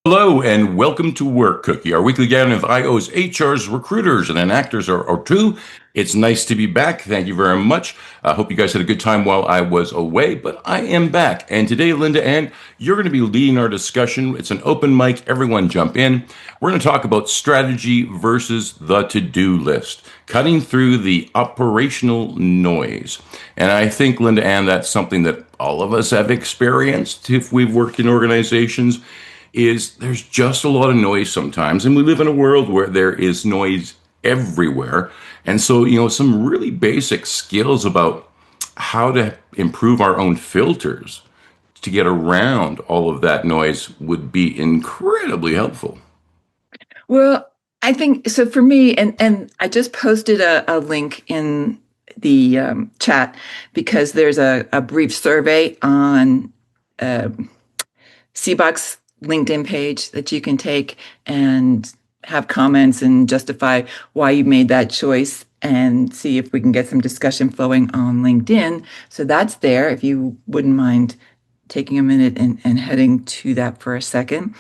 Hello and welcome to Work Cookie, our weekly gathering of IOs, HRs, recruiters, and then actors or two. It's nice to be back. Thank you very much. I hope you guys had a good time while I was away, but I am back. And today, LindaAnn, you're going to be leading our discussion. It's an open mic. Everyone jump in. We're going to talk about strategy versus the to-do list, cutting through the operational noise. And I think, LindaAnn, that's something that all of us have experienced if we've worked in organizations is there's just a lot of noise sometimes. And we live in a world where there is noise everywhere. And so, some really basic skills about how to improve our own filters to get around all of that noise would be incredibly helpful. Well, I think so for me, and I just posted a link in the chat because there's a brief survey on CBOC's LinkedIn page that you can take and have comments and justify why you made that choice and see if we can get some discussion flowing on LinkedIn. So that's there if you wouldn't mind taking a minute and heading to that for a second.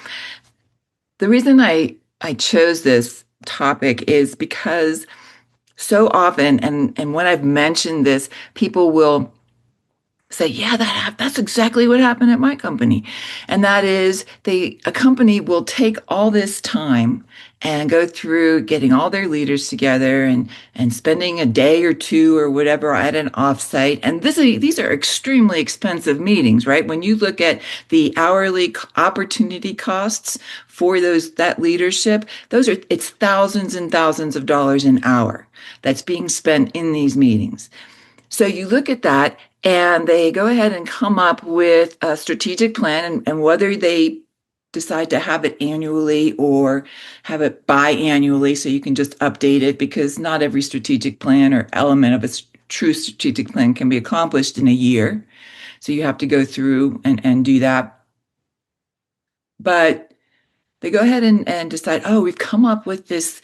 The reason I chose this topic is because so often, and when I've mentioned this, people will say, yeah, that's exactly what happened at my company. And that is a company will take all this time and go through getting all their leaders together and spending a day or two or whatever at an offsite. And these are extremely expensive meetings, right? When you look at the hourly opportunity costs for that leadership, it's thousands and thousands of dollars an hour that's being spent in these meetings. So you look at that and they go ahead and come up with a strategic plan, and whether they decide to have it annually or have it biannually so you can just update it, because not every strategic plan or element of a true strategic plan can be accomplished in a year. So you have to go through and do that. But they go ahead and decide, oh, we've come up with this,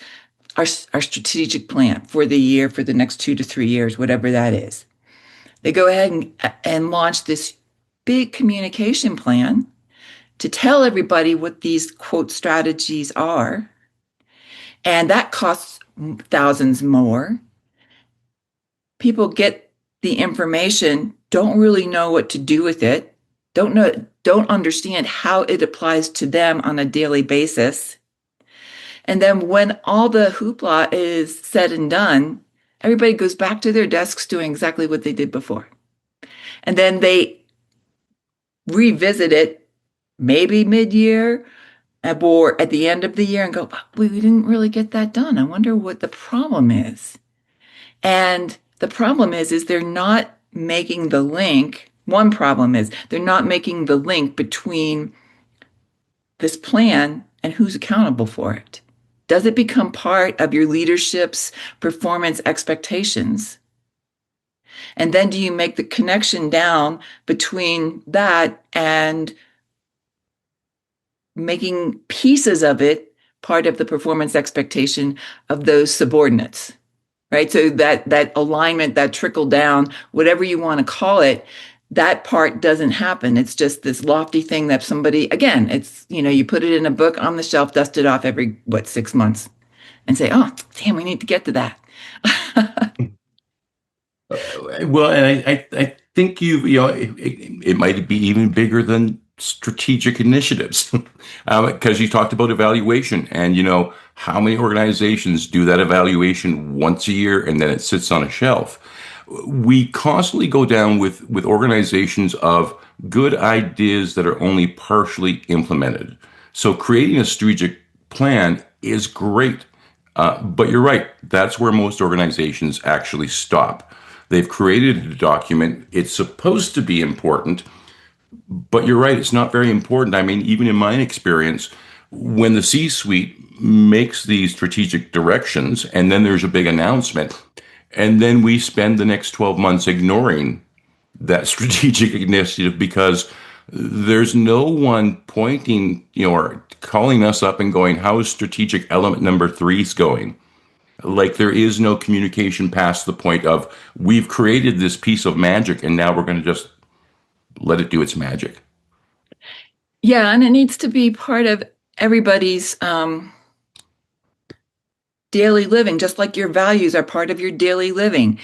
our strategic plan for the year, for the next 2 to 3 years, whatever that is. They go ahead and launch this big communication plan to tell everybody what these quote strategies are. And that costs thousands more. People get the information, don't really know what to do with it, don't understand how it applies to them on a daily basis. And then when all the hoopla is said and done, everybody goes back to their desks doing exactly what they did before. And then they revisit it maybe mid-year or at the end of the year and go, we didn't really get that done. I wonder what the problem is. And the problem is they're not making the link. One problem is they're not making the link between this plan and who's accountable for it. Does it become part of your leadership's performance expectations? And then do you make the connection down between that and making pieces of it part of the performance expectation of those subordinates, right? So that alignment, that trickle down, whatever you want to call it, that part doesn't happen. It's just this lofty thing that somebody, again, it's, you put it in a book on the shelf, dust it off every, 6 months and say, oh, damn, we need to get to that. Well, and I think it might be even bigger than strategic initiatives because you talked about evaluation and how many organizations do that evaluation once a year and then it sits on a shelf. We constantly go down with organizations of good ideas that are only partially implemented. So creating a strategic plan is great. But you're right. That's where most organizations actually stop. They've created a document. It's supposed to be important, but you're right. It's not very important. I mean, even in my experience, when the C-suite makes these strategic directions and then there's a big announcement, and then we spend the next 12 months ignoring that strategic initiative because there's no one pointing, or calling us up and going, how is strategic element number 3 going? Like there is no communication past the point of we've created this piece of magic and now we're going to just let it do its magic. Yeah, and it needs to be part of everybody's daily living, just like your values are part of your daily living.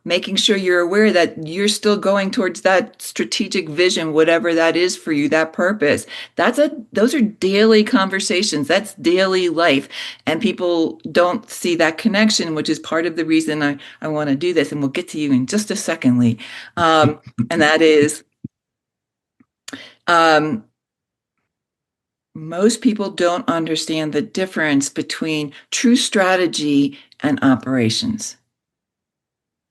Making sure you're aware that you're still going towards that strategic vision, whatever that is for you, that purpose. Those are daily conversations. That's daily life. And people don't see that connection, which is part of the reason I want to do this. And we'll get to you in just a second, Lee. And that is, um, most people don't understand the difference between true strategy and operations,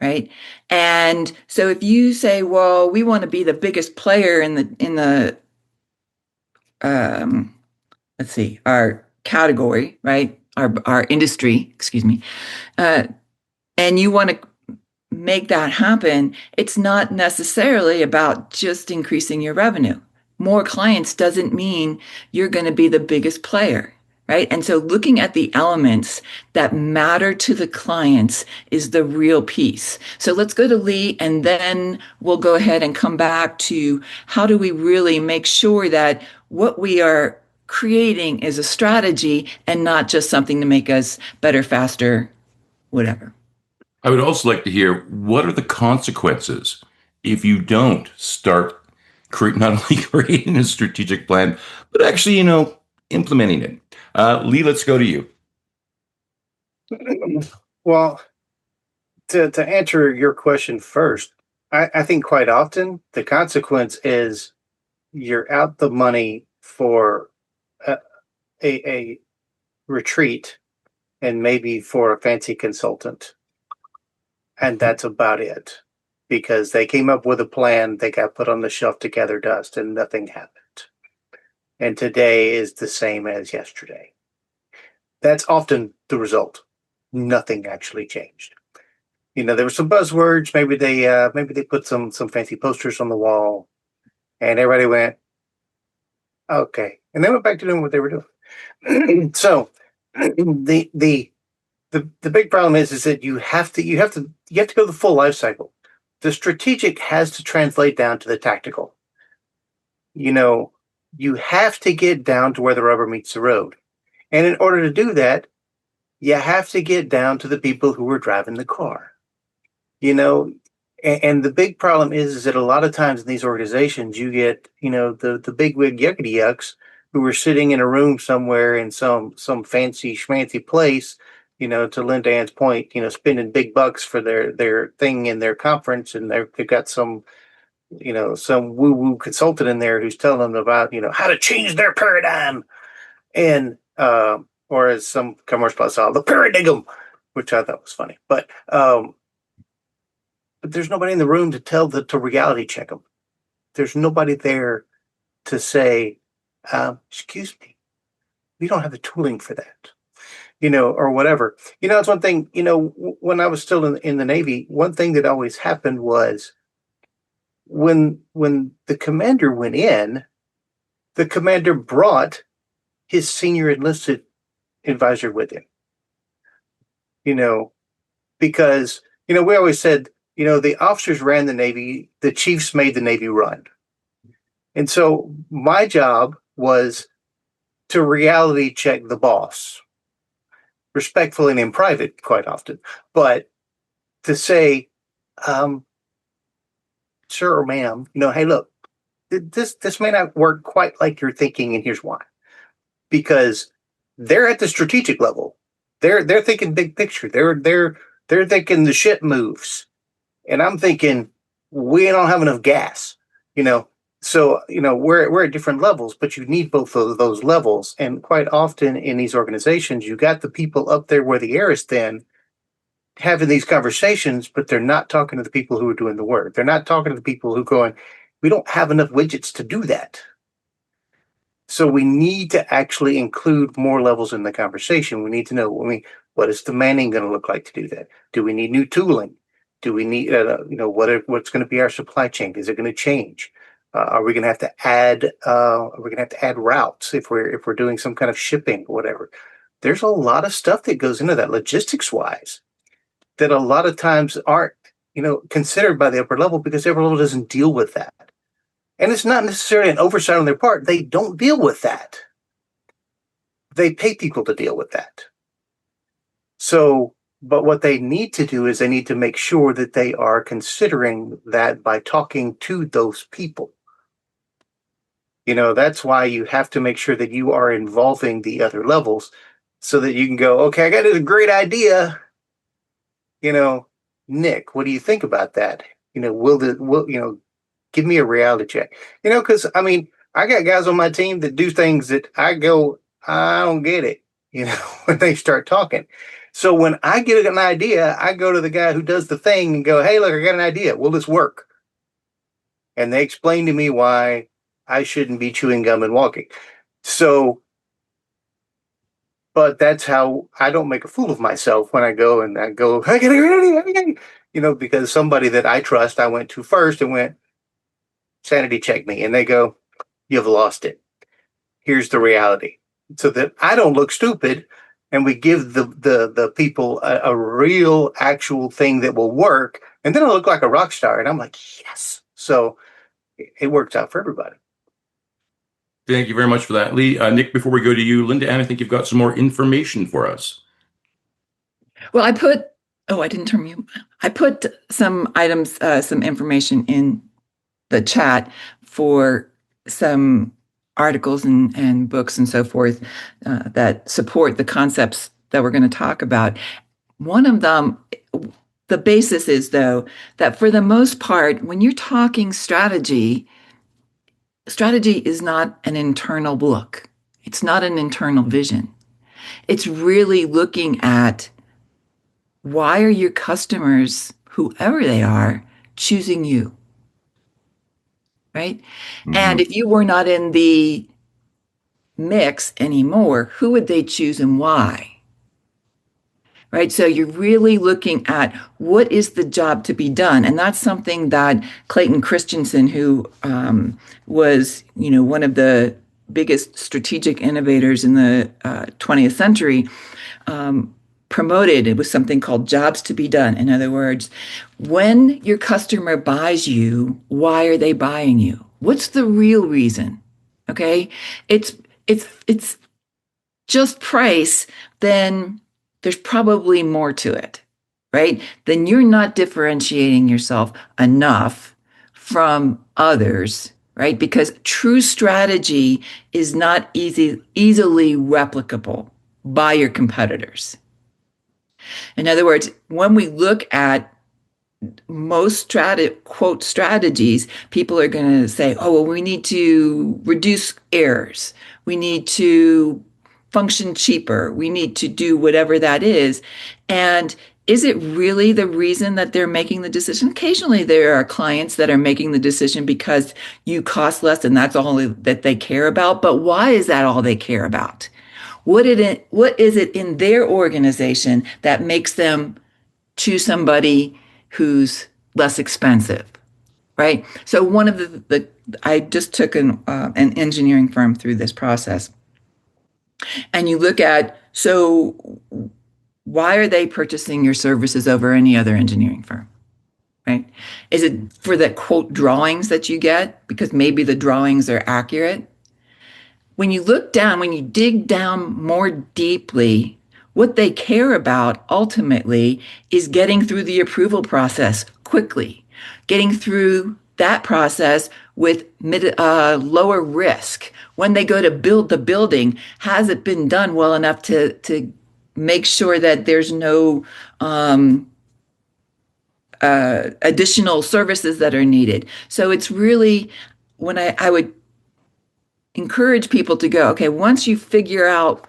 right? And so if you say, well, we want to be the biggest player in the um, let's see, our category, right? Our industry, excuse me, uh, and you want to make that happen, it's not necessarily about just increasing your revenue. More clients doesn't mean you're going to be the biggest player, right? And so looking at the elements that matter to the clients is the real piece. So let's go to Lee, and then we'll go ahead and come back to how do we really make sure that what we are creating is a strategy and not just something to make us better, faster, whatever. I would also like to hear what are the consequences if you don't start not only creating a strategic plan, but actually, implementing it. Lee, let's go to you. Well, to answer your question first, I think quite often the consequence is you're out the money for a retreat and maybe for a fancy consultant. And that's about it. Because they came up with a plan, they got put on the shelf to gather dust, and nothing happened. And today is the same as yesterday. That's often the result. Nothing actually changed. There were some buzzwords. Maybe they put some fancy posters on the wall, and everybody went, okay, and they went back to doing what they were doing. So the big problem is that you have to go the full life cycle. The strategic has to translate down to the tactical. You have to get down to where the rubber meets the road. And in order to do that, you have to get down to the people who are driving the car. And the big problem is that a lot of times in these organizations, you get, the bigwig yuckity yucks who are sitting in a room somewhere in some fancy schmancy place, to LindaAnn's point, spending big bucks for their thing in their conference, and they've got some woo-woo consultant in there who's telling them about, how to change their paradigm. And, or as some commercial I saw, the paradigm, which I thought was funny. But there's nobody in the room to reality check them. There's nobody there to say, excuse me, we don't have the tooling for that. Or whatever. It's one thing, when I was still in the Navy, one thing that always happened was when the commander went in, the commander brought his senior enlisted advisor with him. Because, we always said, the officers ran the Navy, the chiefs made the Navy run. And so my job was to reality check the boss. Respectfully and in private, quite often, but to say, sir or ma'am, hey, look, this may not work quite like you're thinking, and here's why. Because they're at the strategic level, they're thinking big picture. They're thinking the ship moves, and I'm thinking we don't have enough gas. So, we're at different levels, but you need both of those levels. And quite often in these organizations, you got the people up there where the air is thin having these conversations, but they're not talking to the people who are doing the work. They're not talking to the people who are going, we don't have enough widgets to do that. So we need to actually include more levels in the conversation. We need to know, what is the manning going to look like to do that? Do we need new tooling? Do we need, what's going to be our supply chain? Is it going to change? Are we going to have to add? Routes if we're doing some kind of shipping or whatever? There's a lot of stuff that goes into that logistics wise that a lot of times aren't considered by the upper level because the upper level doesn't deal with that, and it's not necessarily an oversight on their part. They don't deal with that. they pay people to deal with that. So, but what they need to do is they need to make sure that they are considering that by talking to those people. That's why you have to make sure that you are involving the other levels so that you can go, okay, I got a great idea. Nick, what do you think about that? Give me a reality check. Because I got guys on my team that do things that I go, I don't get it, when they start talking. So when I get an idea, I go to the guy who does the thing and go, hey, look, I got an idea. Will this work? And they explain to me why I shouldn't be chewing gum and walking. So, but that's how I don't make a fool of myself when I go, I got a great idea. Because somebody that I trust, I went to first and went, sanity check me. And they go, you've lost it. Here's the reality. So that I don't look stupid, and we give the people a real actual thing that will work. And then I look like a rock star. And I'm like, yes. So it works out for everybody. Thank you very much for that, Lee. Nick, before we go to you, LindaAnn, I think you've got some more information for us. Well, I didn't turn you. I put some items, some information in the chat for some articles and books and so forth that support the concepts that we're going to talk about. One of them, the basis is, though, that for the most part, when you're talking strategy is not an internal look. It's not an internal vision. It's really looking at why are your customers, whoever they are, choosing you, right? Mm-hmm. And if you were not in the mix anymore, who would they choose and why? Right? So you're really looking at what is the job to be done. And that's something that Clayton Christensen, who was, one of the biggest strategic innovators in the 20th century, promoted. It was something called jobs to be done. In other words, when your customer buys you, why are they buying you? What's the real reason? Okay. It's just price, then there's probably more to it, right? Then you're not differentiating yourself enough from others, right? Because true strategy is not easily replicable by your competitors. In other words, when we look at most quote strategies, people are going to say, oh, well, we need to reduce errors. We need to function cheaper. We need to do whatever that is. And is it really the reason that they're making the decision? Occasionally there are clients that are making the decision because you cost less and that's all that they care about. But why is that all they care about? What is it in their organization that makes them choose somebody who's less expensive, right? So one of I just took an engineering firm through this process. And you look at, so why are they purchasing your services over any other engineering firm, right? Is it for the quote drawings that you get? Because maybe the drawings are accurate. When you dig down more deeply, what they care about ultimately is getting through the approval process quickly, getting through that process with lower risk. When they go to build the building, has it been done well enough to make sure that there's no additional services that are needed? So it's really, when I would encourage people to go, okay, once you figure out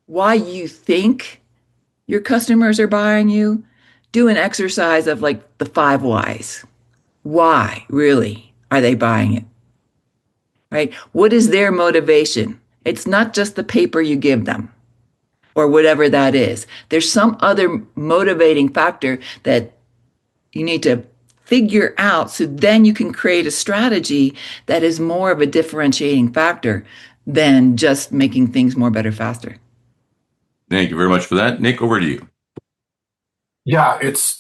why you think your customers are buying you, do an exercise of like the 5 whys. Why really are they buying it? Right? What is their motivation? It's not just the paper you give them or whatever that is. There's some other motivating factor that you need to figure out, so then you can create a strategy that is more of a differentiating factor than just making things more, better, faster. Thank you very much for that. Nick, over to you. Yeah, it's,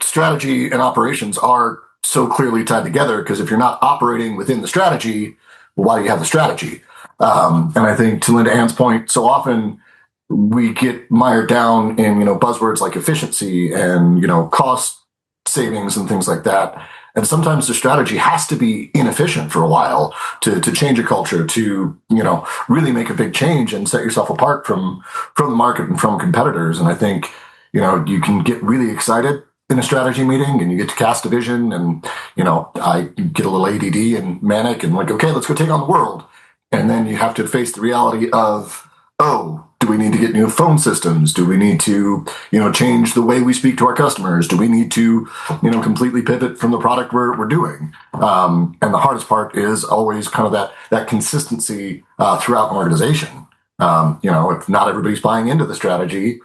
strategy and operations are so clearly tied together, because if you're not operating within the strategy, well, why do you have the strategy? And I think to LindaAnn's point, so often we get mired down in, buzzwords like efficiency and, cost savings and things like that. And sometimes the strategy has to be inefficient for a while to change a culture, to, really make a big change and set yourself apart from the market and from competitors. And I think, you can get really excited in a strategy meeting and you get to cast a vision and, I get a little ADD and manic and like, okay, let's go take on the world. And then you have to face the reality of, oh, do we need to get new phone systems? Do we need to, change the way we speak to our customers? Do we need to, completely pivot from the product we're doing? And the hardest part is always kind of that consistency throughout an organization. If not everybody's buying into the strategy,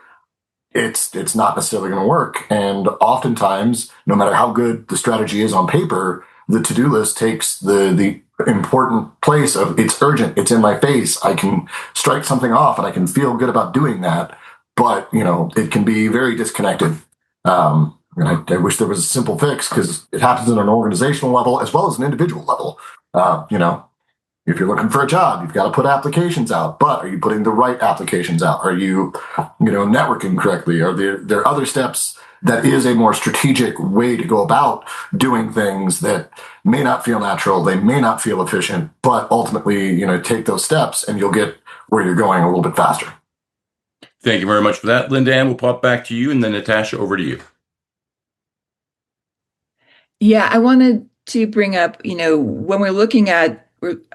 it's not necessarily going to work. And oftentimes, no matter how good the strategy is on paper, the to-do list takes the important place of it's urgent, it's in my face, I can strike something off and I can feel good about doing that. But, it can be very disconnected. And I wish there was a simple fix because it happens at an organizational level as well as an individual level. If you're looking for a job, you've got to put applications out, but are you putting the right applications out? Are you, networking correctly? Are there other steps that is a more strategic way to go about doing things that may not feel natural, they may not feel efficient, but ultimately, take those steps and you'll get where you're going a little bit faster. Thank you very much for that, LindaAnn. We'll pop back to you, and then Natasha, over to you. Yeah, I wanted to bring up, when we're looking at,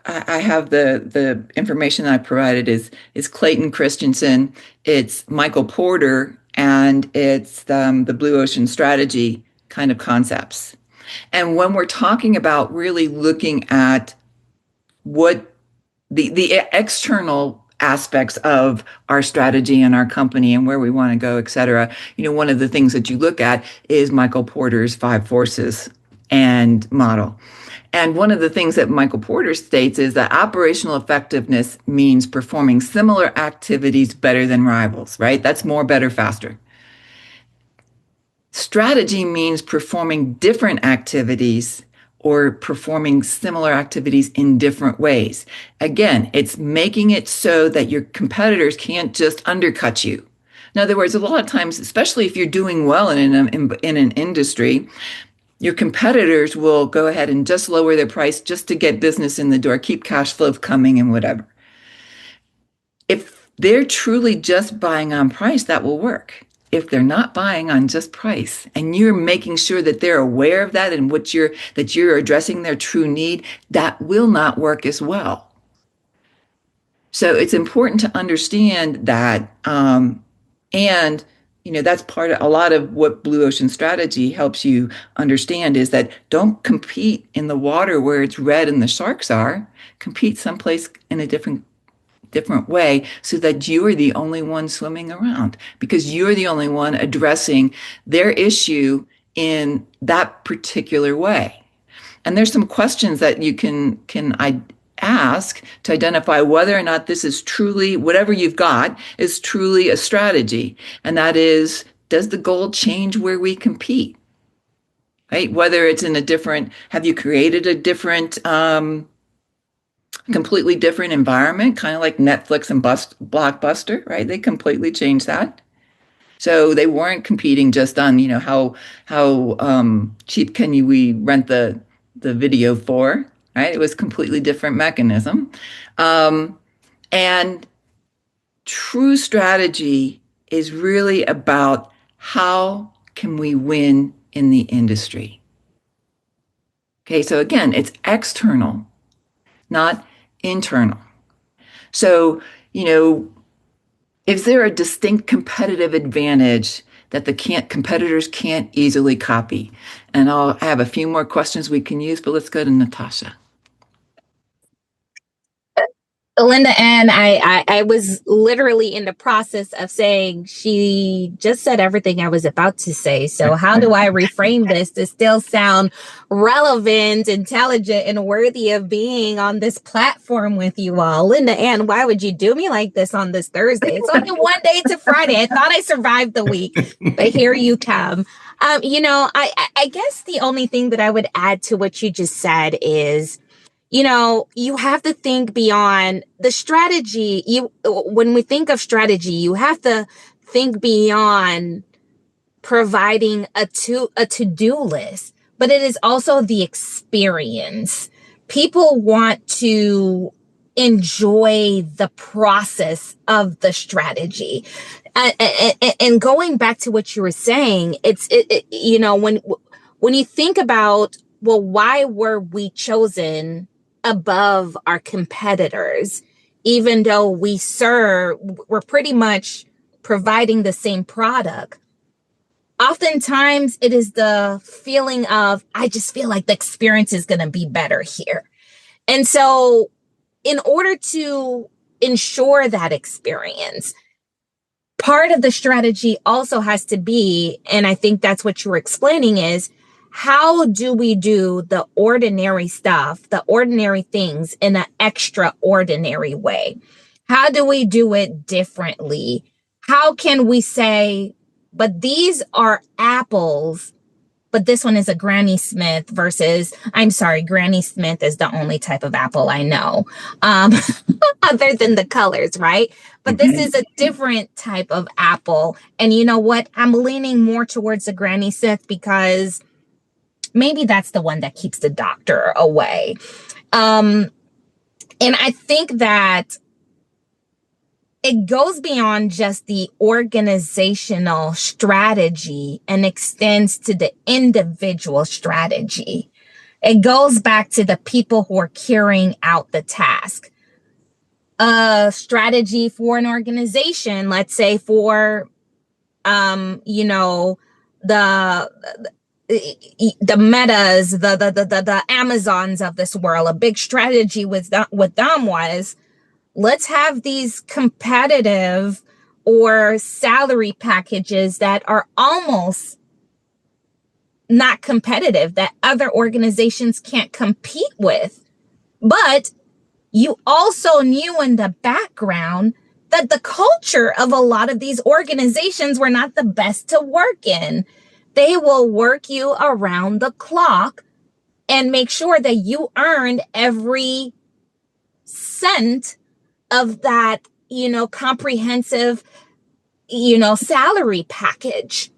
I have the information that I provided is Clayton Christensen, it's Michael Porter, and it's the Blue Ocean Strategy kind of concepts. And when we're talking about really looking at what the external aspects of our strategy and our company and where we want to go, et cetera, one of the things that you look at is Michael Porter's 5 forces and model. And one of the things that Michael Porter states is that operational effectiveness means performing similar activities better than rivals, right? That's more, better, faster. Strategy means performing different activities or performing similar activities in different ways. Again, it's making it so that your competitors can't just undercut you. In other words, a lot of times, especially if you're doing well in an industry, your competitors will go ahead and just lower their price just to get business in the door, keep cash flow coming and whatever. If they're truly just buying on price, that will work. If they're not buying on just price and you're making sure that they're aware of that and that you're addressing their true need, that will not work as well. So it's important to understand that, and that's part of a lot of what Blue Ocean Strategy helps you understand is that don't compete in the water where it's red and the sharks are. Compete someplace in a different way so that you are the only one swimming around because you're the only one addressing their issue in that particular way. And there's some questions that you can ask to identify whether or not this is truly, whatever you've got is truly a strategy. And that is, does the goal change where we compete? Right? Whether it's in have you created a different, completely different environment, kind of like Netflix and Blockbuster, right? They completely changed that. So they weren't competing just on, how cheap can we rent the video for, right? It was a completely different mechanism. And true strategy is really about how can we win in the industry. Okay, so again, it's external, not internal. So, is there a distinct competitive advantage that the competitors can't easily copy? And I have a few more questions we can use, but let's go to Natasha. LindaAnn, I was literally in the process of saying she just said everything I was about to say. So how do I reframe this to still sound relevant, intelligent, and worthy of being on this platform with you all? LindaAnn, why would you do me like this on this Thursday? It's only one day to Friday. I thought I survived the week, but here you come. I guess the only thing that I would add to what you just said is, you have to think beyond the strategy. When we think of strategy, you have to think beyond providing a to-do list, but it is also the experience. People want to enjoy the process of the strategy. And going back to what you were saying, when you think about, well, why were we chosen above our competitors, even though we're pretty much providing the same product? Oftentimes it is the feeling of, I just feel like the experience is going to be better here. And so in order to ensure that experience, part of the strategy also has to be, and I think that's what you were explaining, is how do we do the ordinary stuff, the ordinary things in an extraordinary way? How do we do it differently? How can we say, but these are apples, but this one is a Granny Smith versus, I'm sorry, Granny Smith is the only type of apple I know, other than the colors, right? But this is a different type of apple. And you know what? I'm leaning more towards the Granny Smith because maybe that's the one that keeps the doctor away. And I think that it goes beyond just the organizational strategy and extends to the individual strategy. It goes back to the people who are carrying out the task. A strategy for an organization, let's say for, the Metas, the Amazons of this world, a big strategy with them was, let's have these competitive or salary packages that are almost not competitive, that other organizations can't compete with. But you also knew in the background that the culture of a lot of these organizations were not the best to work in. They will work you around the clock and make sure that you earned every cent of that, comprehensive, salary package.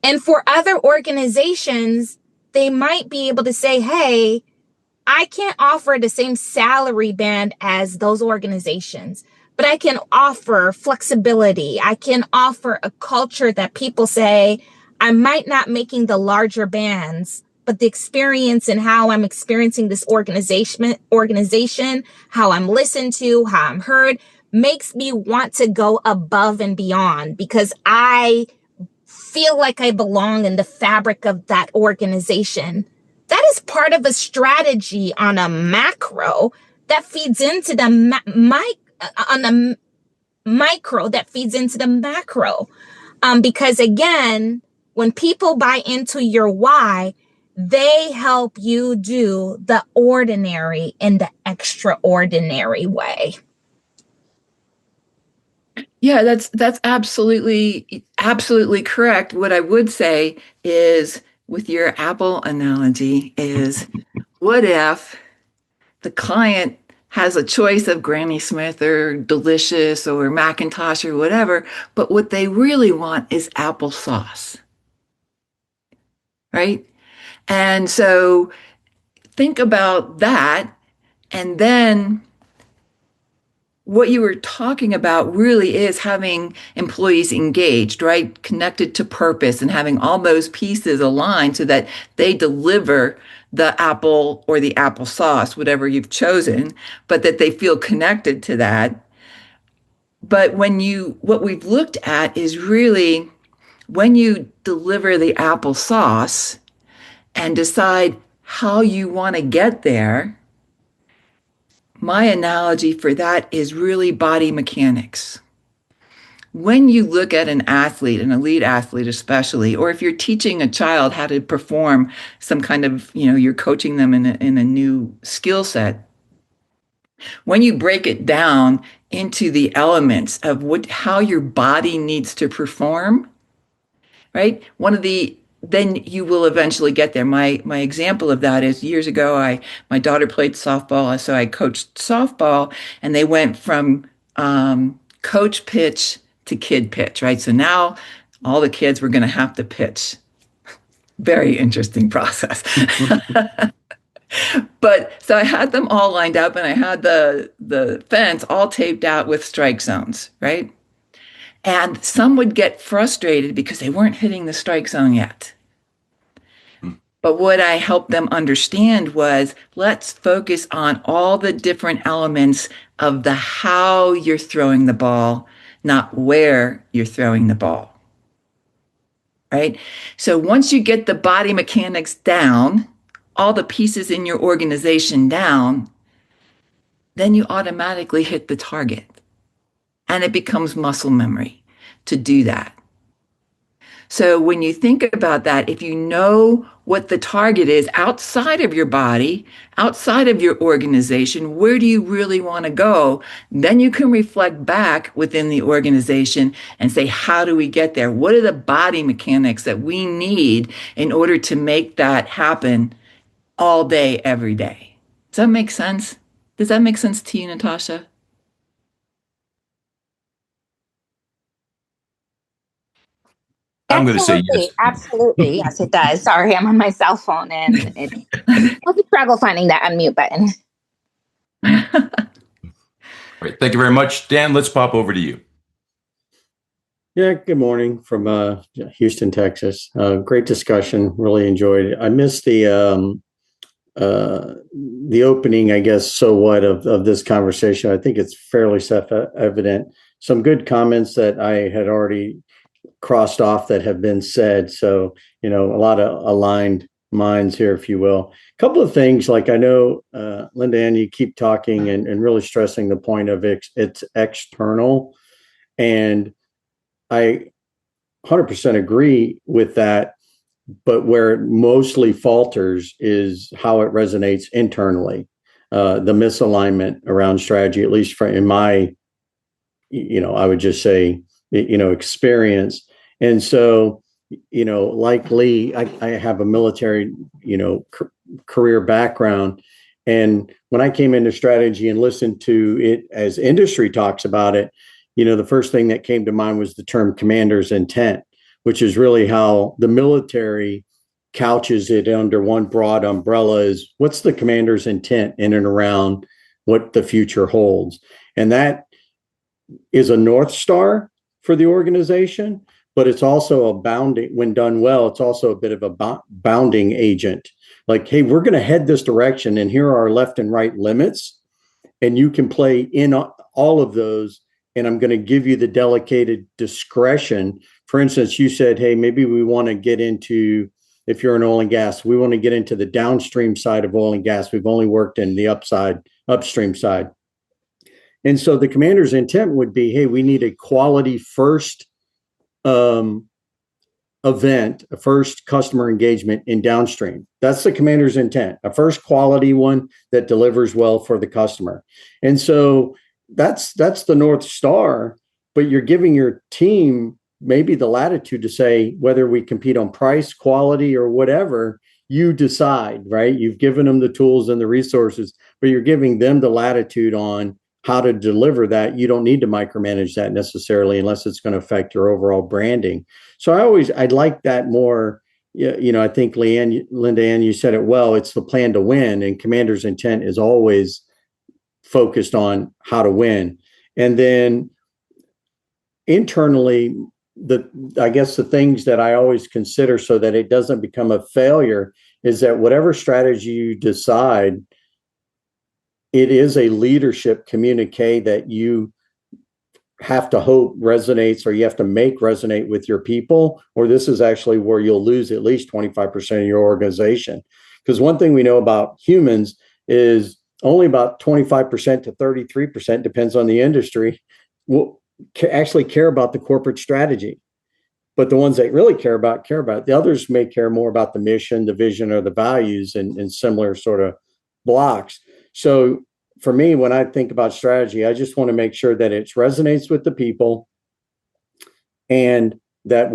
And for other organizations, they might be able to say, hey, I can't offer the same salary band as those organizations, but I can offer flexibility. I can offer a culture that people say, I might not making the larger bands, but the experience and how I'm experiencing this organization, how I'm listened to, how I'm heard, makes me want to go above and beyond because I feel like I belong in the fabric of that organization. That is part of a strategy on a macro that feeds into the micro that feeds into the macro. Because again, when people buy into your why, they help you do the ordinary in the extraordinary way. Yeah, that's absolutely correct. What I would say is, with your Apple analogy, is what if the client has a choice of Granny Smith or Delicious or Macintosh or whatever, but what they really want is applesauce, right? And so think about that. And then what you were talking about really is having employees engaged, right? Connected to purpose and having all those pieces aligned so that they deliver the apple or the applesauce, whatever you've chosen, but that they feel connected to that. But what we've looked at is really when you deliver the applesauce and decide how you want to get there, my analogy for that is really body mechanics. When you look at an athlete, an elite athlete especially, or if you're teaching a child how to perform some kind of, you're coaching them in a new skill set, when you break it down into the elements of how your body needs to perform, right? One of the then you will eventually get there. My example of that is years ago, my daughter played softball, so I coached softball, and they went from coach pitch to kid pitch, right? So now all the kids were going to have to pitch. Very interesting process. But so I had them all lined up, and I had the fence all taped out with strike zones, right? And some would get frustrated because they weren't hitting the strike zone yet. But what I helped them understand was, let's focus on all the different elements of the how you're throwing the ball, not where you're throwing the ball. Right? So once you get the body mechanics down, all the pieces in your organization down, then you automatically hit the target. And it becomes muscle memory to do that. So when you think about that, if you know what the target is outside of your body, outside of your organization, where do you really want to go? Then you can reflect back within the organization and say, how do we get there? What are the body mechanics that we need in order to make that happen all day, every day? Does that make sense? Does that make sense to you, Natasha? I'm going to say yes. Absolutely. Yes, it does. Sorry, I'm on my cell phone and it's a struggle finding that unmute button. Great. Thank you very much. Dan, let's pop over to you. Yeah, good morning from Houston, Texas. Great discussion. Really enjoyed it. I missed the opening, I guess, so what of this conversation. I think it's fairly self-evident. Some good comments that I had already crossed off that have been said. So, a lot of aligned minds here, if you will. A couple of things, like I know, LindaAnn, you keep talking and really stressing the point of it's external. And I 100% agree with that. But where it mostly falters is how it resonates internally. The misalignment around strategy, at least in my, I would just say, experience. And so, like Lee, I have a military, career background. And when I came into strategy and listened to it as industry talks about it, the first thing that came to mind was the term commander's intent, which is really how the military couches it under one broad umbrella is what's the commander's intent in and around what the future holds. And that is a North Star for the organization, but it's also a bounding, when done well, it's also a bit of a bounding agent. Like, hey, we're going to head this direction, and here are our left and right limits, and you can play in all of those, and I'm going to give you the delegated discretion. For instance, you said, hey, maybe we want to get into, if you're in oil and gas, we want to get into the downstream side of oil and gas. We've only worked in the upstream side. And so the commander's intent would be, hey, we need a quality first event, a first customer engagement in downstream. That's the commander's intent, a first quality one that delivers well for the customer. And so that's the North Star, but you're giving your team maybe the latitude to say whether we compete on price, quality, or whatever, you decide, right? You've given them the tools and the resources, but you're giving them the latitude on how to deliver that. You don't need to micromanage that necessarily unless it's going to affect your overall branding. So I'd like that more. I think LindaAnn, you said it well. It's the plan to win, and commander's intent is always focused on how to win. And then internally, I guess the things that I always consider so that it doesn't become a failure is that whatever strategy you decide, it is a leadership communique that you have to hope resonates, or you have to make resonate with your people, or this is actually where you'll lose at least 25% of your organization. Because one thing we know about humans is only about 25% to 33%, depends on the industry, will actually care about the corporate strategy. But the ones that really care about it. The others may care more about the mission, the vision, or the values, and similar sort of blocks. So for me, when I think about strategy, I just want to make sure that it resonates with the people and that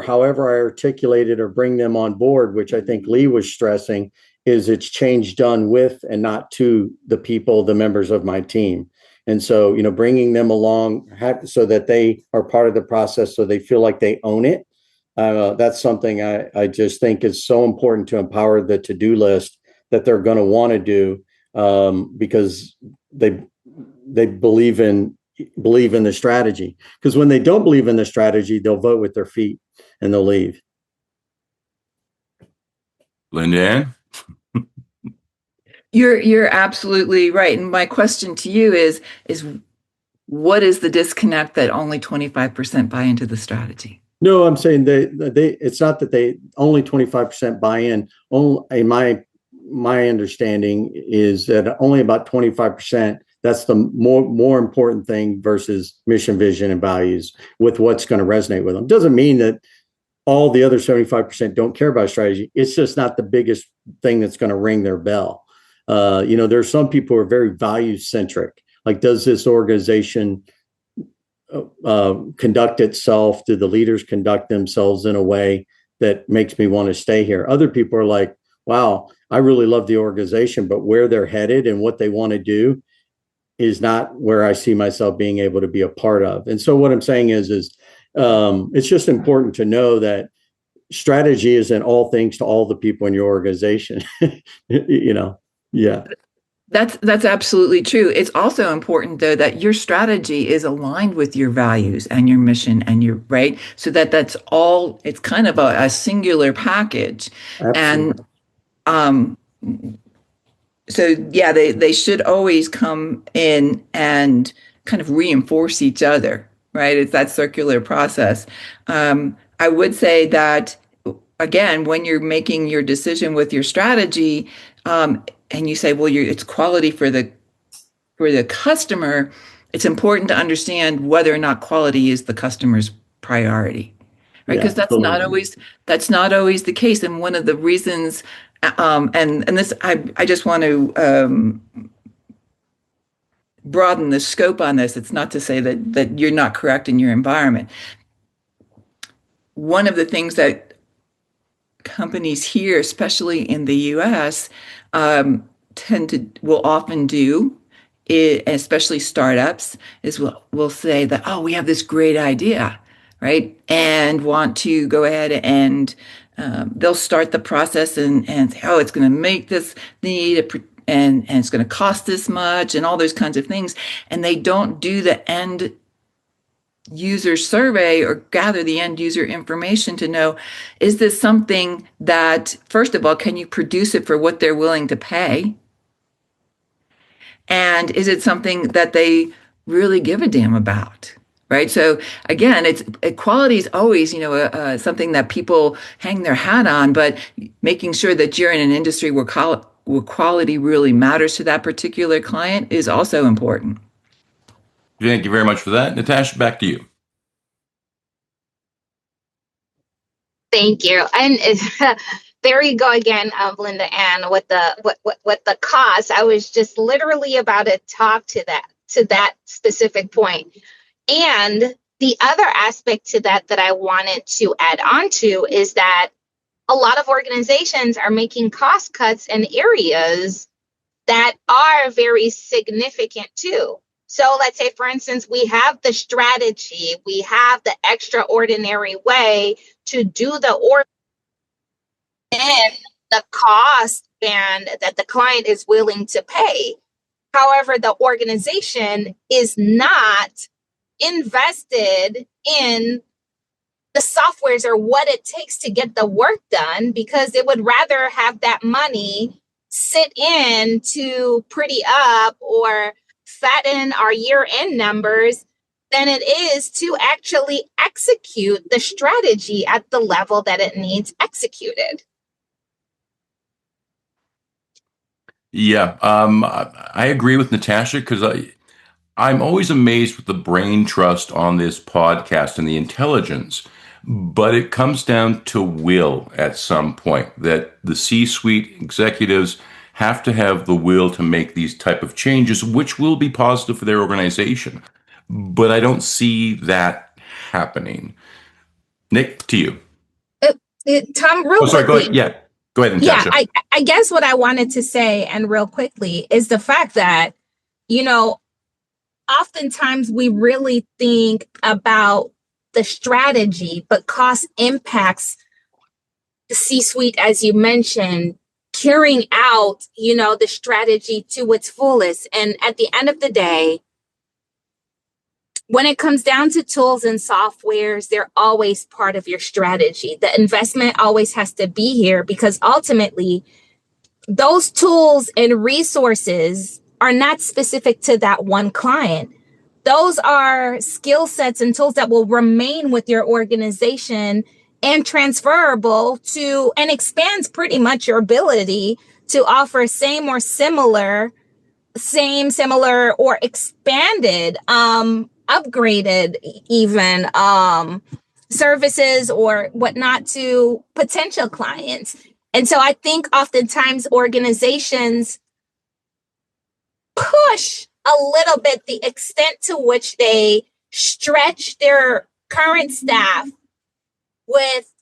however I articulate it or bring them on board, which I think Lee was stressing, is it's change done with and not to the people, the members of my team. And so, bringing them along so that they are part of the process, so they feel like they own it. That's something I just think is so important to empower the to-do list that they're going to want to do, because they believe in the strategy. Because when they don't believe in the strategy, they'll vote with their feet and they'll leave. LindaAnn? You're absolutely right. And my question to you is what is the disconnect that only 25% buy into the strategy? No, I'm saying it's not that they only 25% buy in. Only my understanding is that only about 25%, that's the more important thing versus mission, vision, and values with what's going to resonate with them. Doesn't mean that all the other 75% don't care about strategy. It's just not the biggest thing that's going to ring their bell. There's some people who are very value centric. Like, does this organization conduct itself? Do the leaders conduct themselves in a way that makes me want to stay here? Other people are like, wow, I really love the organization, but where they're headed and what they want to do is not where I see myself being able to be a part of. And so what I'm saying is it's just important to know that strategy isn't all things to all the people in your organization. Yeah. That's absolutely true. It's also important, though, that your strategy is aligned with your values and your mission and your right, so that's all. It's kind of a singular package. Absolutely. And so yeah, they should always come in and kind of reinforce each other, right? It's that circular process. I would say that again, when you're making your decision with your strategy, and you say, well, it's quality for the customer, it's important to understand whether or not quality is the customer's priority, right? Because that's not always the case. And one of the reasons, and this, I just want to broaden the scope on this. It's not to say that you're not correct in your environment. One of the things that companies here, especially in the U.S., will often do, especially startups, is we'll say that, oh, we have this great idea, right? And want to go ahead and they'll start the process and say, oh, it's going to make this need and it's going to cost this much and all those kinds of things. And they don't do the end user survey or gather the end user information to know, is this something that, first of all, can you produce it for what they're willing to pay? And is it something that they really give a damn about? Right. So again, quality is always, something that people hang their hat on, but making sure that you're in an industry where quality really matters to that particular client is also important. Thank you very much for that. Natasha, back to you. Thank you. And there you go again, LindaAnn, with the cost. I was just literally about to talk to that specific point. And the other aspect to that I wanted to add on to is that a lot of organizations are making cost cuts in areas that are very significant too. So let's say, for instance, we have the strategy, we have the extraordinary way to do the order, and the cost and that the client is willing to pay. However, the organization is not invested in the softwares or what it takes to get the work done, because they would rather have that money sit in to pretty up or fatten our year-end numbers than it is to actually execute the strategy at the level that it needs executed. Yeah, I agree with Natasha because I'm always amazed with the brain trust on this podcast and the intelligence, but it comes down to will at some point, that the C-suite executives have to have the will to make these type of changes, which will be positive for their organization. But I don't see that happening. Nick, to you. Tom, real Oh, sorry. Go quickly. ahead. Yeah. Go ahead, Yeah, Natasha. I guess what I wanted to say, and real quickly, is the fact that, oftentimes we really think about the strategy, but cost impacts the C-suite, as you mentioned, carrying out, the strategy to its fullest. And at the end of the day, when it comes down to tools and softwares, they're always part of your strategy. The investment always has to be here because ultimately, those tools and resources are not specific to that one client. Those are skill sets and tools that will remain with your organization and transferable to and expands pretty much your ability to offer same, similar, or expanded, upgraded even services or whatnot to potential clients. And so I think oftentimes organizations push a little bit the extent to which they stretch their current staff with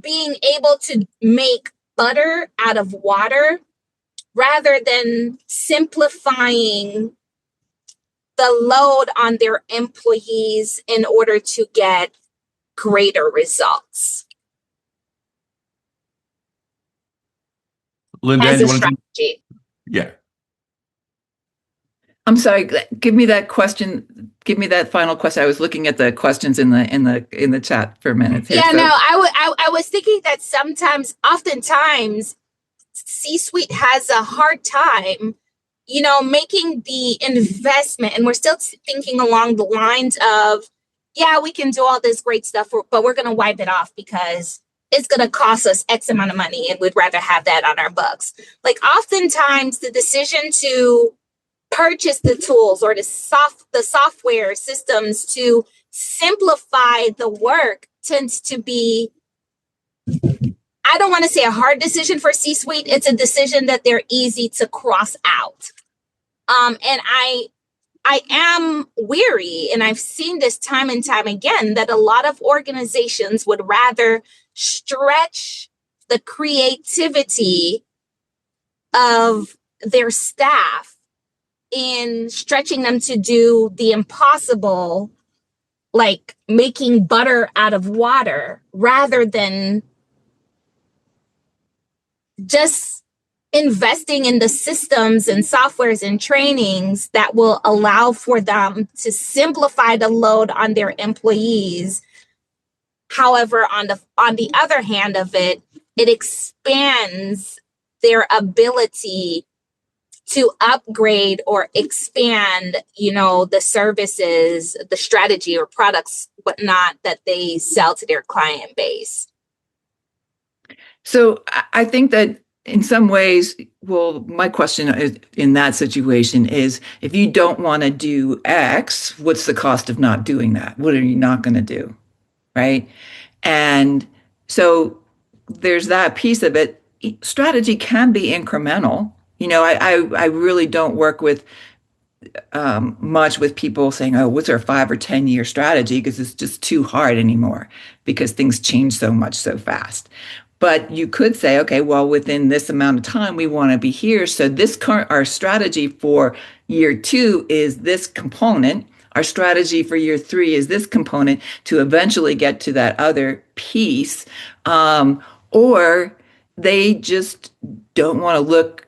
being able to make butter out of water rather than simplifying the load on their employees in order to get greater results LindaAnn, as you a want to? strategy. Yeah. I'm sorry. Give me that question. Give me that final question. I was looking at the questions in the chat for a minute here. Yeah, So, no, I was thinking that oftentimes, C-suite has a hard time, making the investment, and we're still thinking along the lines of, yeah, we can do all this great stuff, but we're going to wipe it off because it's going to cost us X amount of money, and we'd rather have that on our books. Like oftentimes, the decision to purchase the tools or the software systems to simplify the work tends to be, I don't want to say a hard decision for C-suite. It's a decision that they're easy to cross out. And I am weary, and I've seen this time and time again, that a lot of organizations would rather stretch the creativity of their staff in stretching them to do the impossible, like making butter out of water, rather than just investing in the systems and softwares and trainings that will allow for them to simplify the load on their employees. However, on the other hand of it, it expands their ability to upgrade or expand, the services, the strategy or products, whatnot, that they sell to their client base. so I think that in some ways, well, my question is, in that situation is, if you don't want to do X, what's the cost of not doing that? What are you not going to do? Right. And so there's that piece of it. Strategy can be incremental. I really don't work with much with people saying, oh, what's our 5 or 10 year strategy? Because it's just too hard anymore because things change so much so fast. But you could say, okay, well, within this amount of time, we want to be here. So our strategy for year 2 is this component. Our strategy for year 3 is this component to eventually get to that other piece. Or they just don't want to look.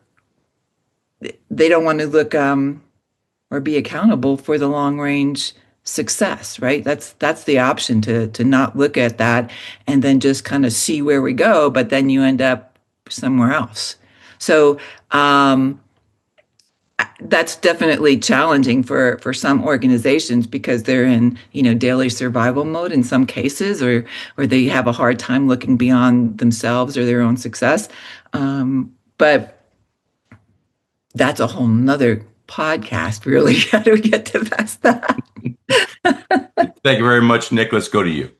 They don't want to look or be accountable for the long range success, right? That's the option to not look at that and then just kind of see where we go, but then you end up somewhere else. So that's definitely challenging for some organizations because they're in daily survival mode in some cases, or they have a hard time looking beyond themselves or their own success. But that's a whole nother podcast, really. How do we get to past that? Thank you very much, Nick. Let's go to you.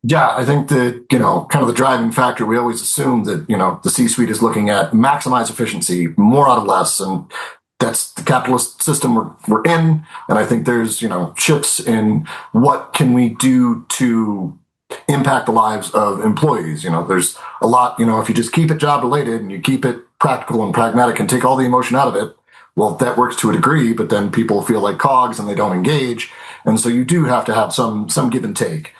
Yeah, I think that, kind of the driving factor, we always assume that, the C-suite is looking at maximize efficiency, more out of less. And that's the capitalist system we're in. And I think there's, shifts in what can we do to impact the lives of employees. There's a lot, if you just keep it job related and you keep it practical and pragmatic and take all the emotion out of it, well, that works to a degree, but then people feel like cogs and they don't engage. And so you do have to have some give and take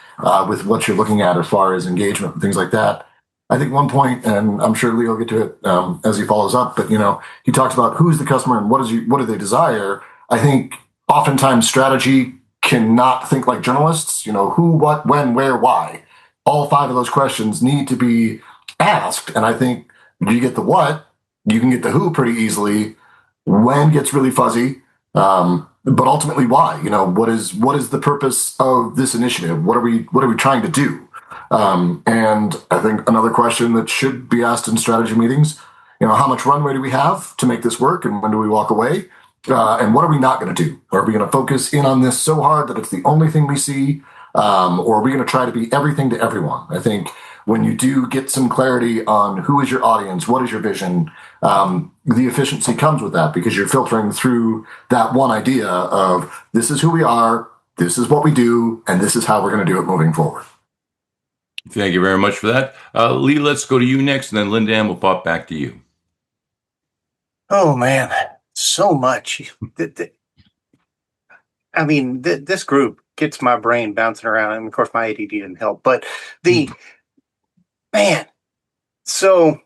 with what you're looking at as far as engagement and things like that. I think one point, and I'm sure Leo will get to it as he follows up, but he talks about who's the customer and what do they desire. I think oftentimes strategy cannot think like journalists. Who, what, when, where, why. All 5 of those questions need to be asked, and I think you get the what, you can get the who pretty easily. When gets really fuzzy, but ultimately why? What is the purpose of this initiative? What are we trying to do? And I think another question that should be asked in strategy meetings, how much runway do we have to make this work, and when do we walk away? And what are we not going to do? Are we going to focus in on this so hard that it's the only thing we see, or are we going to try to be everything to everyone? I think when you do get some clarity on who is your audience, what is your vision, the efficiency comes with that, because you're filtering through that one idea of this is who we are, this is what we do, and this is how we're going to do it moving forward. Thank you very much for that. Lee, let's go to you next, and then LindaAnn will pop back to you. Oh, man, so much. I mean, this group gets my brain bouncing around. And of course, my ADD didn't help. But man, so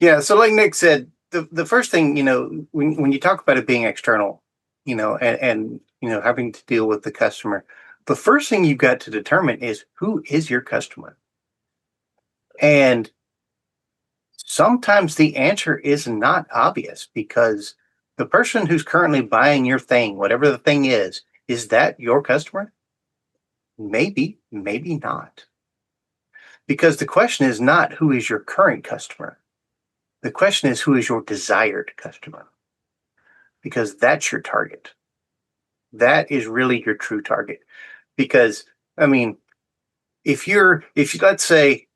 like Nick said, the first thing, when you talk about it being external, and having to deal with the customer, the first thing you've got to determine is who is your customer. And sometimes the answer is not obvious, because the person who's currently buying your thing, whatever the thing is that your customer? Maybe, maybe not. Because the question is not who is your current customer. The question is who is your desired customer. Because that's your target. That is really your true target. Because, I mean, if you let's say,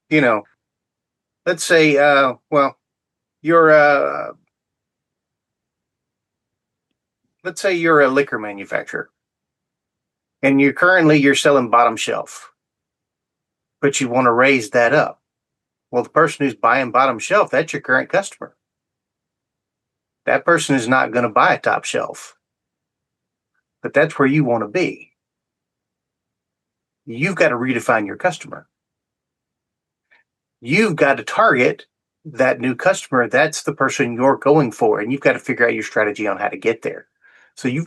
you're let's say you're a liquor manufacturer, and you're selling bottom shelf, but you want to raise that up. Well, the person who's buying bottom shelf, that's your current customer. That person is not going to buy a top shelf, but that's where you want to be. You've got to redefine your customer. You've got to target that new customer. That's the person you're going for, and you've got to figure out your strategy on how to get there. So you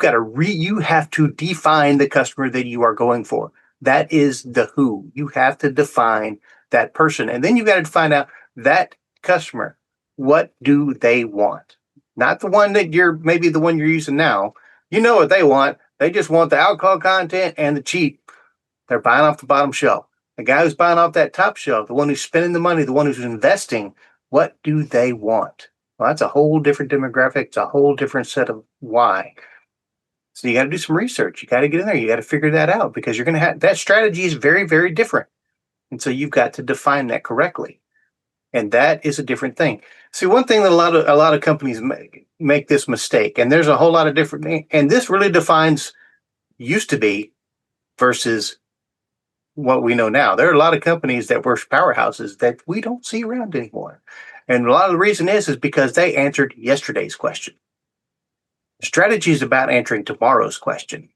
have to define the customer that you are going for. That is the who. You have to define that person, and then you've got to find out that customer. What do they want? Not the one that maybe the one you're using now. You know what they want. They just want the alcohol content and the cheap. They're buying off the bottom shelf. The guy who's buying off that top shelf, the one who's spending the money, the one who's investing, what do they want? Well, that's a whole different demographic. It's a whole different set of why. So you got to do some research. You got to get in there. You got to figure that out, because you're going to have that strategy is very, very different. And so you've got to define that correctly. And that is a different thing. See, one thing that a lot of companies make this mistake, and there's a whole lot of different, and this really defines used to be versus what we know now. There are a lot of companies that were powerhouses that we don't see around anymore. And a lot of the reason is because they answered yesterday's question. Strategy is about answering tomorrow's question.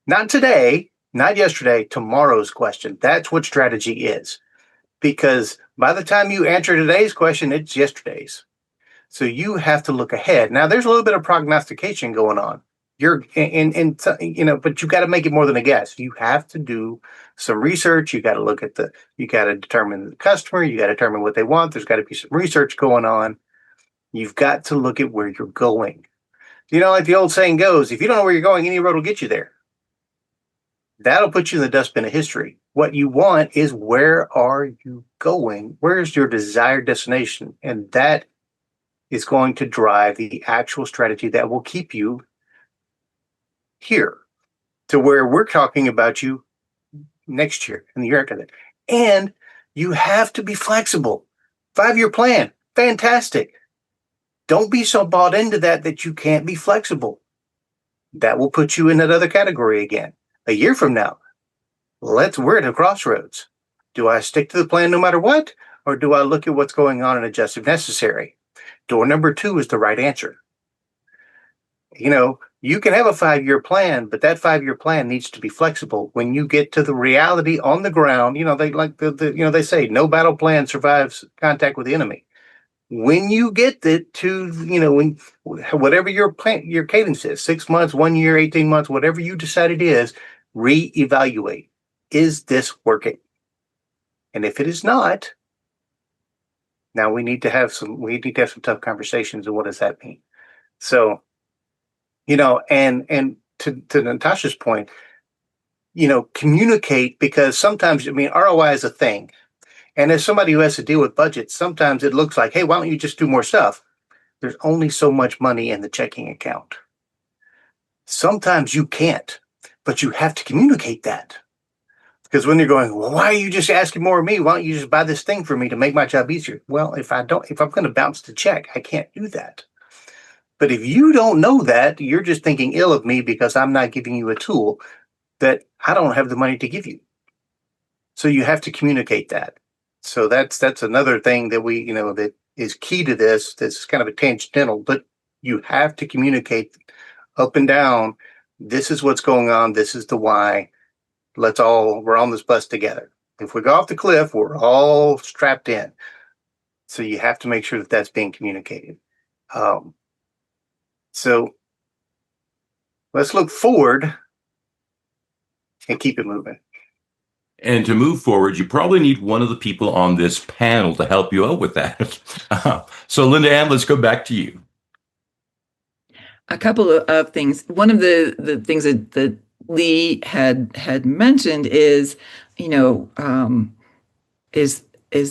Not today, not yesterday, tomorrow's question. That's what strategy is. Because by the time you answer today's question, it's yesterday's. So you have to look ahead. Now, there's a little bit of prognostication going on. But you got to make it more than a guess. You have to do some research. You got to look at you got to determine the customer. You got to determine what they want. There's got to be some research going on. You've got to look at where you're going. Like the old saying goes, if you don't know where you're going, any road will get you there. That'll put you in the dustbin of history. What you want is, where are you going? Where's your desired destination? And that is going to drive the actual strategy that will keep you here to where we're talking about you next year and the year after that. And you have to be flexible. 5-year plan, fantastic. Don't be so bought into that you can't be flexible. That will put you in that other category again. A year from now, we're at a crossroads. Do I stick to the plan no matter what? Or do I look at what's going on and adjust if necessary? Door number 2 is the right answer. You can have a 5-year plan, but that 5-year plan needs to be flexible. When you get to the reality on the ground, they like they say no battle plan survives contact with the enemy. When you get it to, when whatever your plan, your cadence is, 6 months, 1 year, 18 months, whatever you decide it is, reevaluate. Is this working? And if it is not, now we need to have some tough conversations. And what does that mean? So, and to Natasha's point, communicate, because sometimes, ROI is a thing. And as somebody who has to deal with budgets, sometimes it looks like, hey, why don't you just do more stuff? There's only so much money in the checking account. Sometimes you can't, but you have to communicate that. Because when they're going, well, why are you just asking more of me? Why don't you just buy this thing for me to make my job easier? Well, if I'm going to bounce the check, I can't do that. But if you don't know that, you're just thinking ill of me because I'm not giving you a tool that I don't have the money to give you. So you have to communicate that. So that's another thing that that is key to this. That's kind of a tangential, but you have to communicate up and down. This is what's going on. This is the why. We're on this bus together. If we go off the cliff, we're all strapped in. So you have to make sure that that's being communicated. So let's look forward and keep it moving. And to move forward, you probably need one of the people on this panel to help you out with that. So LindaAnn, let's go back to you. A couple of things. One of the things that Lee had mentioned is, is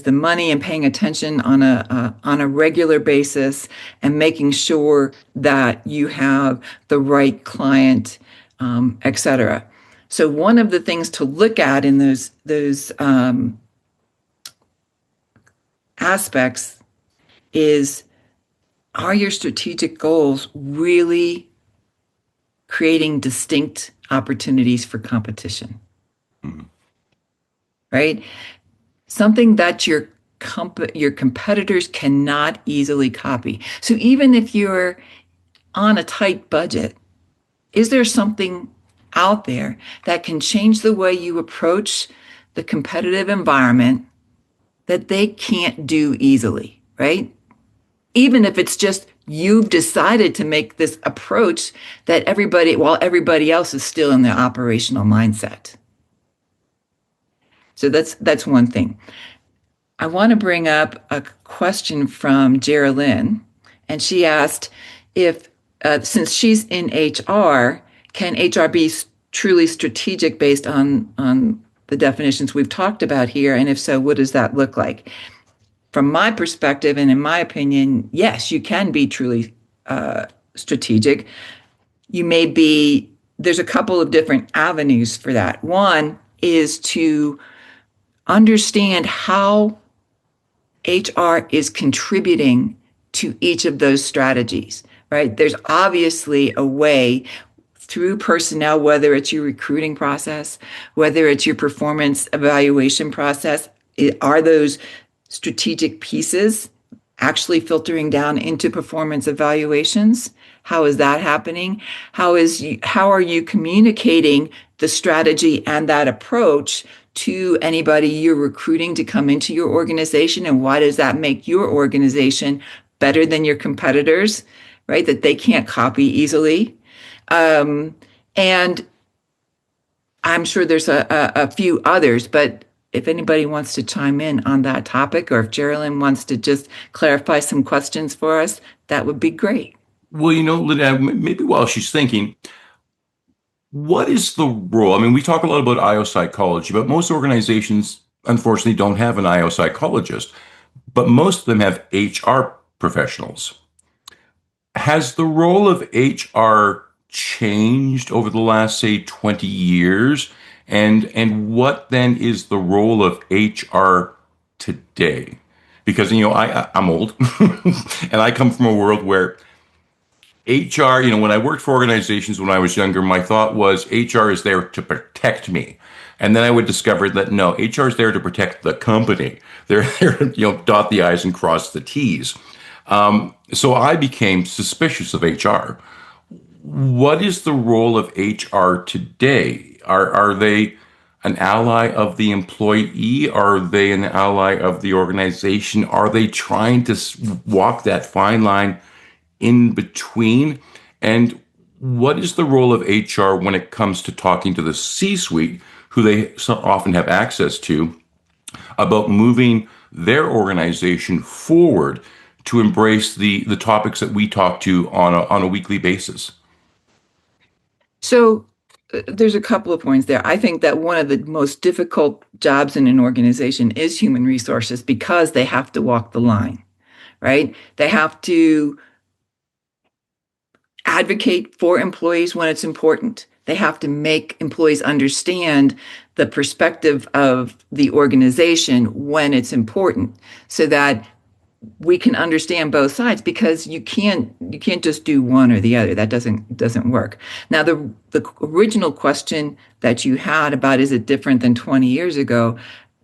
the money and paying attention on a regular basis and making sure that you have the right client, et cetera. So one of the things to look at in those aspects is, are your strategic goals really creating distinct opportunities for competition? Mm-hmm. Right? Something that your competitors cannot easily copy. So even if you're on a tight budget, is there something out there that can change the way you approach the competitive environment that they can't do easily, right? Even if it's just you've decided to make this approach that while everybody else is still in the operational mindset. So that's one thing. I want to bring up a question from Geraldine, and she asked if, since she's in HR, can HR be truly strategic based on the definitions we've talked about here? And if so, what does that look like? From my perspective, and in my opinion, yes, you can be truly strategic. There's a couple of different avenues for that. One is to understand how HR is contributing to each of those strategies, right? There's obviously a way through personnel, whether it's your recruiting process, whether it's your performance evaluation process, are those strategic pieces actually filtering down into performance evaluations? How is that happening? How are you communicating the strategy and that approach to anybody you're recruiting to come into your organization? And why does that make your organization better than your competitors, right? That they can't copy easily. And I'm sure there's a few others, but if anybody wants to chime in on that topic, or if Geraldine wants to just clarify some questions for us, that would be great. Well, Linda, maybe while she's thinking, what is the role? I mean, we talk a lot about IO psychology, but most organizations, unfortunately, don't have an IO psychologist, but most of them have HR professionals. Has the role of HR changed over the last, say, 20 years? And what then is the role of HR today? Because, I'm old and I come from a world where HR, when I worked for organizations when I was younger, my thought was HR is there to protect me. And then I would discover that no, HR is there to protect the company. They're there to, dot the I's and cross the T's. So I became suspicious of HR. What is the role of HR today? Are they an ally of the employee? Are they an ally of the organization? Are they trying to walk that fine line in between? And what is the role of HR when it comes to talking to the C-suite, who they so often have access to, about moving their organization forward to embrace the topics that we talk to on a weekly basis? So there's a couple of points there. I think that one of the most difficult jobs in an organization is human resources because they have to walk the line, right? They have to advocate for employees when it's important. They have to make employees understand the perspective of the organization when it's important so that we can understand both sides, because you can't just do one or the other. That doesn't work. Now, the original question that you had about is it different than 20 years ago,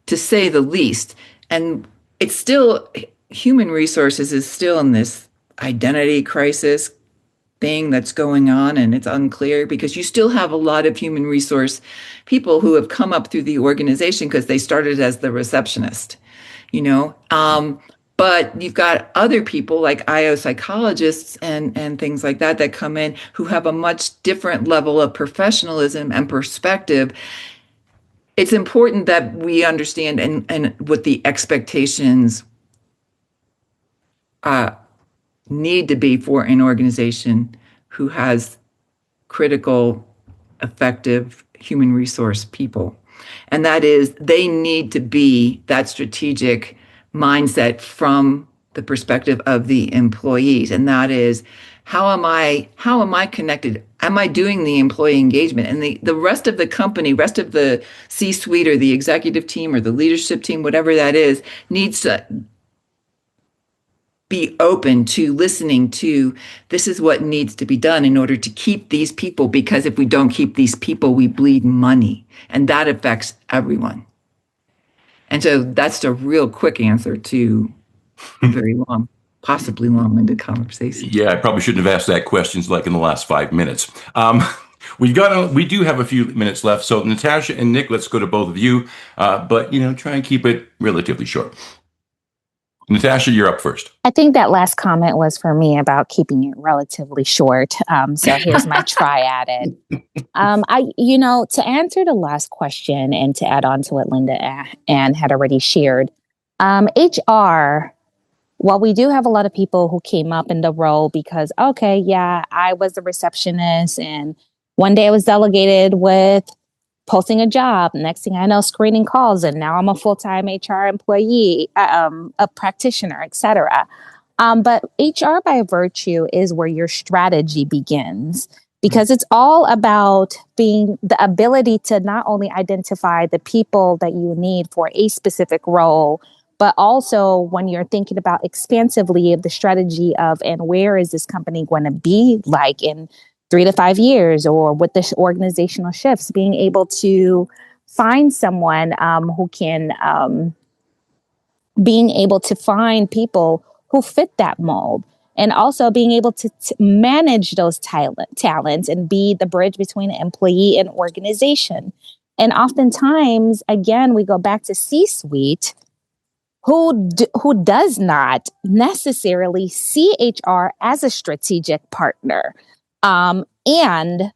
to say the least. And it's still, human resources is still in this identity crisis thing that's going on, and it's unclear because you still have a lot of human resource people who have come up through the organization because they started as the receptionist, but you've got other people like IO psychologists and things like that come in who have a much different level of professionalism and perspective. It's important that we understand and what the expectations need to be for an organization who has critical, effective human resource people. And that is, they need to be that strategic mindset from the perspective of the employees. And that is, how am I connected? Am I doing the employee engagement? And the rest of the company, rest of the C-suite or the executive team or the leadership team, whatever that is, needs to be open to listening to, this is what needs to be done in order to keep these people, because if we don't keep these people, we bleed money, and that affects everyone. And so that's a real quick answer to a very long, possibly long-winded conversation. Yeah, I probably shouldn't have asked that question like in the last 5 minutes. We do have a few minutes left. So Natasha and Nick, let's go to both of you, but try and keep it relatively short. Natasha, you're up first. I think that last comment was for me about keeping it relatively short. So here's my try at it. To answer the last question and to add on to what LindaAnn had already shared, HR, while we do have a lot of people who came up in the role because, okay, yeah, I was a receptionist and one day I was delegated with posting a job. Next thing I know, screening calls, and now I'm a full-time HR employee, a practitioner, etc. But HR by virtue is where your strategy begins, because it's all about being the ability to not only identify the people that you need for a specific role, but also when you're thinking about expansively of the strategy of, and where is this company going to be like in 3 to 5 years, or with the organizational shifts, being able to find someone who can, being able to find people who fit that mold, and also being able to manage those talents and be the bridge between employee and organization. And oftentimes, again, we go back to C-suite, who does not necessarily see HR as a strategic partner. And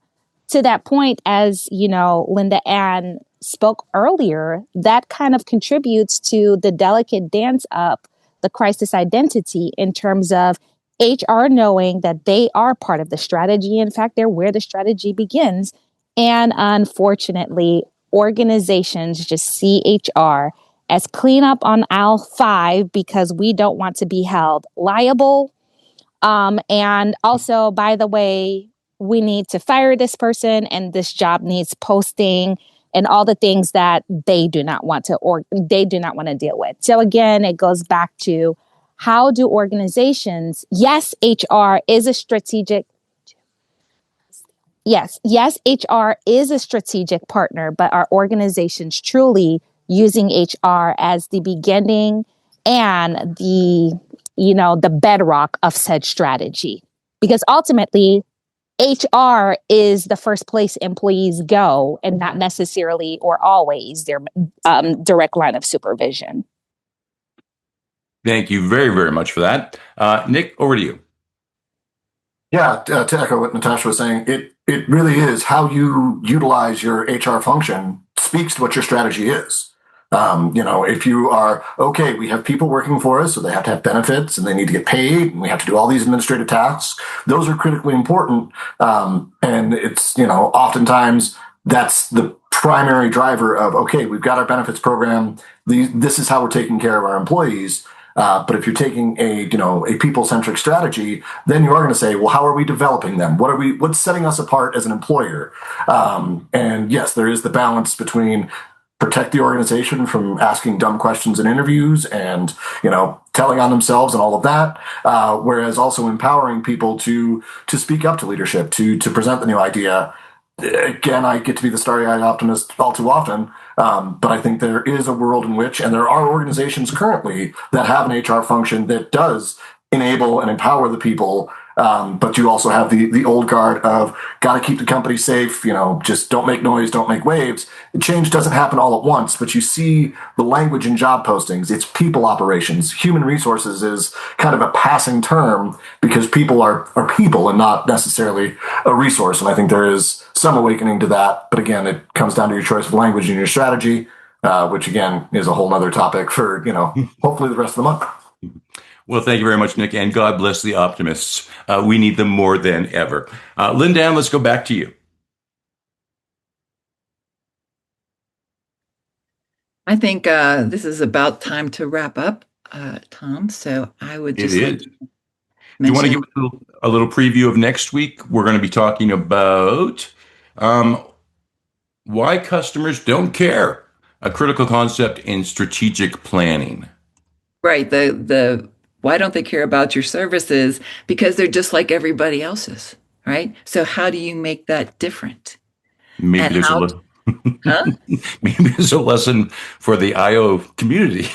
to that point, as LindaAnn spoke earlier, that kind of contributes to the delicate dance up the crisis identity in terms of HR knowing that they are part of the strategy. In fact, they're where the strategy begins. And unfortunately, organizations just see HR as cleanup on aisle 5 because we don't want to be held liable. And also, by the way, we need to fire this person and this job needs posting and all the things that they do not want to, or they do not want to deal with. So again, it goes back to, how do organizations, yes, HR is a strategic Yes, HR is a strategic partner, but our organization's truly using HR as the beginning and the bedrock of said strategy. Because ultimately, HR is the first place employees go and not necessarily or always their direct line of supervision. Thank you very, very much for that. Nick, over to you. Yeah, to echo what Natasha was saying, it really is how you utilize your HR function speaks to what your strategy is. If you are, okay, we have people working for us, so they have to have benefits and they need to get paid and we have to do all these administrative tasks. Those are critically important. And it's, oftentimes that's the primary driver of, okay, we've got our benefits program. This is how we're taking care of our employees. But if you're taking a people-centric strategy, then you are going to say, well, how are we developing them? What's setting us apart as an employer? And yes, there is the balance between protect the organization from asking dumb questions in interviews and, telling on themselves and all of that. Whereas also empowering people to speak up to leadership, to present the new idea. Again, I get to be the starry-eyed optimist all too often. But I think there is a world in which, and there are organizations currently that have an HR function that does enable and empower the people. But you also have the old guard of got to keep the company safe, just don't make noise, don't make waves. Change doesn't happen all at once, but you see the language in job postings. It's people operations. Human resources is kind of a passing term because people are people and not necessarily a resource. And I think there is some awakening to that. But again, it comes down to your choice of language and your strategy, which again is a whole nother topic for, hopefully the rest of the month. Well, thank you very much, Nick, and God bless the optimists. We need them more than ever. LindaAnn, let's go back to you. I think this is about time to wrap up, Tom. So I would just like to Do you want to give mention, a little preview of next week? We're going to be talking about why customers don't care, a critical concept in strategic planning. right, the why don't they care about your services? Because they're just like everybody else's, right? So how do you make that different? Maybe And there's how, huh? maybe there's a lesson for the IO community.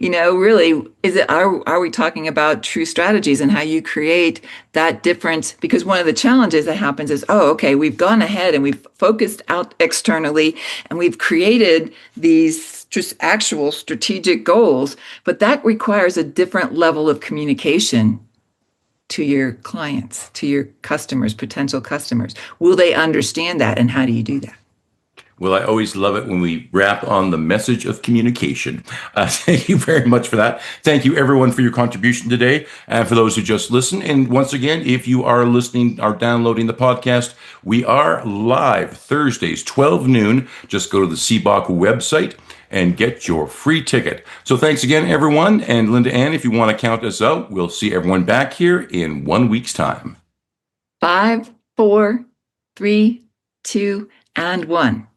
Really, are we talking about true strategies and how you create that difference? Because one of the challenges that happens is, oh, okay, we've gone ahead and we've focused out externally and we've created these just actual strategic goals, but that requires a different level of communication to your clients, to your customers, potential customers. Will they understand that, and how do you do that? Well, I always love it when we wrap on the message of communication. Thank you very much for that. Thank you, everyone, for your contribution today. And for those who just listened, and once again, if you are listening or downloading the podcast, we are live Thursdays, 12 noon. Just go to the CBOC website and get your free ticket. So thanks again, everyone. And LindaAnn, if you want to count us out, we'll see everyone back here in 1 week's time. 5, 4, 3, 2, and 1.